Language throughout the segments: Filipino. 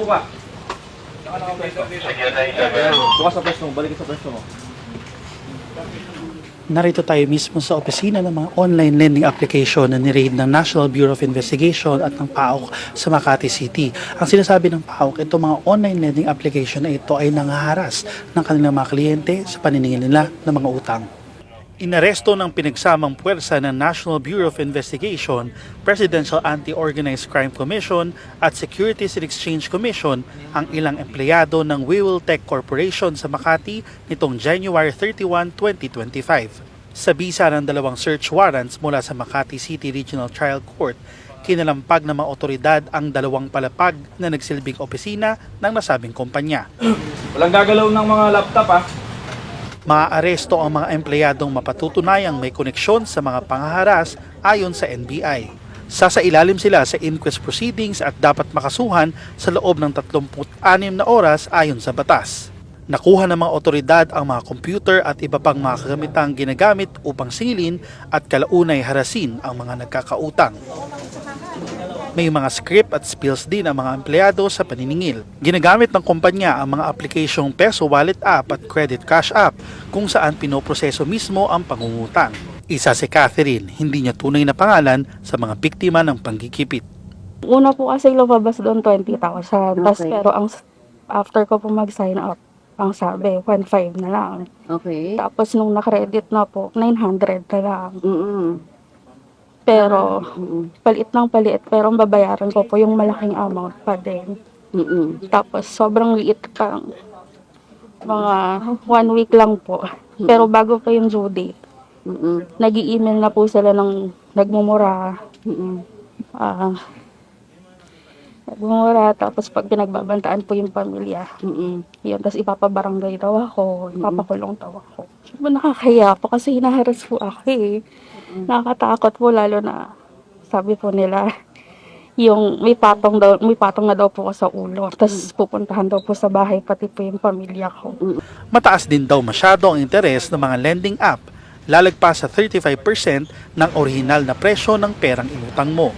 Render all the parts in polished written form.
Upo ka. Bukas sa pwesto mo, balik sa pwesto mo. Narito tayo mismo sa opisina ng mga online lending application na ni-raid ng National Bureau of Investigation at ng PAOK sa Makati City. Ang sinasabi ng PAOK, itong mga online lending application na ito ay nangaharas ng kanilang mga kliyente sa paniningil nila ng mga utang. Inaresto ng pinagsamang puwersa ng National Bureau of Investigation, Presidential Anti-Organized Crime Commission at Securities and Exchange Commission ang ilang empleyado ng We Will Tech Corporation sa Makati nitong January 31, 2025. Sa bisa ng dalawang search warrants mula sa Makati City Regional Trial Court, kinalampag ng mga otoridad ang dalawang palapag na nagsilbing opisina ng nasabing kumpanya. Walang gagalaw ng mga laptop ha. Maaaresto ang mga empleyadong mapatutunayang may koneksyon sa mga pangaharas ayon sa NBI. Sasailalim sila sa inquest proceedings at dapat makasuhan sa loob ng 36 na oras ayon sa batas. Nakuha ng mga otoridad ang mga computer at iba pang mga kagamitang ginagamit upang singilin at kalaunay harasin ang mga nagkakautang. May mga script at spills din ang mga empleyado sa paniningil. Ginagamit ng kumpanya ang mga aplikasyong Peso Wallet app at Credit Cash app kung saan pinoproseso mismo ang pangungutang. Isa si Catherine, hindi niya tunay na pangalan sa mga biktima ng panggigipit. Una po kasi lumabas doon 20,000. Tapos Okay. pero after ko po mag-sign up, ang sabi 1.5 na lang. Okay. Tapos nung na-credit na po, 900 na lang. Mm-mm. Pero Mm-mm. palit ng palit, pero ang babayaran ko po yung malaking amount pa din. Mm-mm. Tapos sobrang liit pa. Mga 1 week lang po. Pero bago pa yung due date, Mm-mm. nag-i-email na po sila ng nagmumura. Mm-mm. Nagmumura, tapos pag pinagbabantaan po yung pamilya, Mm-mm. yun, tapos ipapabarangay daw ako, ipapakulong daw ako. Nakakahiya po kasi hinaharas po ako eh. Nakakatakot po lalo na sabi po nila, yung may patong na daw po ako sa ulo. Tapos pupuntahan daw po sa bahay pati po yung pamilya ko. Mataas din daw masyado ang interes ng mga lending app, lalagpas sa 35% ng orihinal na presyo ng perang inutang mo.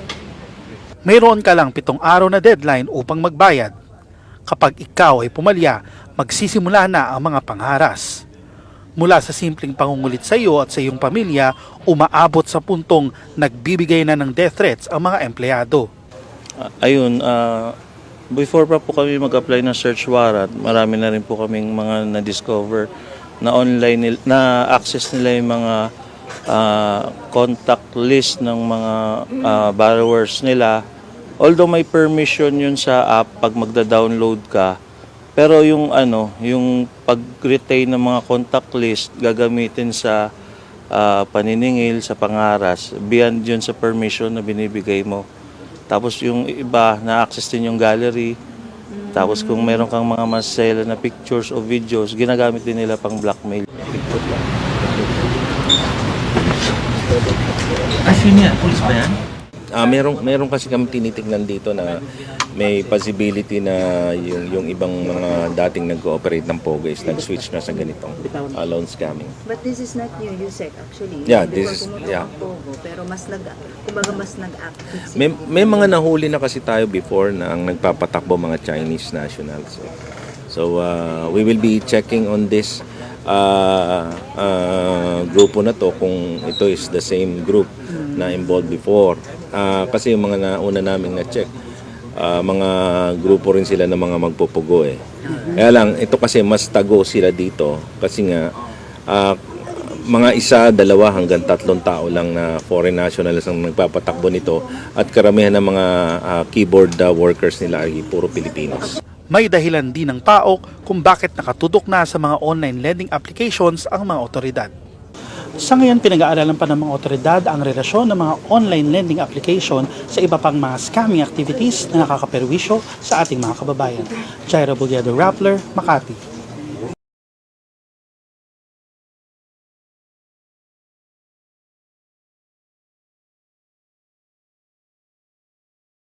Mayroon ka lang 7 araw na deadline upang magbayad. Kapag ikaw ay pumalya, magsisimula na ang mga pangharas. Mula sa simpleng pangungulit sa iyo at sa iyong pamilya, umaabot sa puntong nagbibigay na ng death threats ang mga empleyado. Before pa po kami mag-apply ng search warrant, marami na rin po kaming mga na-discover na online na access nila yung mga contact list ng mga borrowers nila. Although may permission yun sa app pag magda-download ka, pero yung pag-retain ng mga contact list gagamitin sa paniningil, sa pangaras, beyond yun sa permission na binibigay mo. Tapos yung iba, na-access din yung gallery. Tapos kung meron kang mga masela na pictures o videos, ginagamit din nila pang blackmail. Pulis ba yan? Meron kasi kami tinitingnan dito na may possibility na yung ibang mga dating nag-cooperate ng POGO is nag-switch na sa ganitong loan scamming. But this is not new, Yusek, actually. Yeah, Before pumunta yeah. ang Pogo, pero mas nag-active. May mga nahuli na kasi tayo before na ang nagpapatakbo mga Chinese nationals. So we will be checking on this grupo na to kung ito is the same group na involved before. Kasi yung mga nauna namin na-check, mga grupo rin sila ng mga magpupugo eh. Kaya lang, ito kasi mas tago sila dito kasi nga mga 1, 2 hanggang 3 tao lang na foreign nationals ang nagpapatakbo nito at karamihan ng mga keyboard workers nila ay puro Pilipinos. May dahilan din ng PAOK kung bakit nakatutok na sa mga online lending applications ang mga otoridad. Sa ngayon, pinag-aaralan pa ng mga otoridad ang relasyon ng mga online lending application sa iba pang mga scamming activities na nakakaperwisyo sa ating mga kababayan. Jairo Bulgado, Rappler, Makati.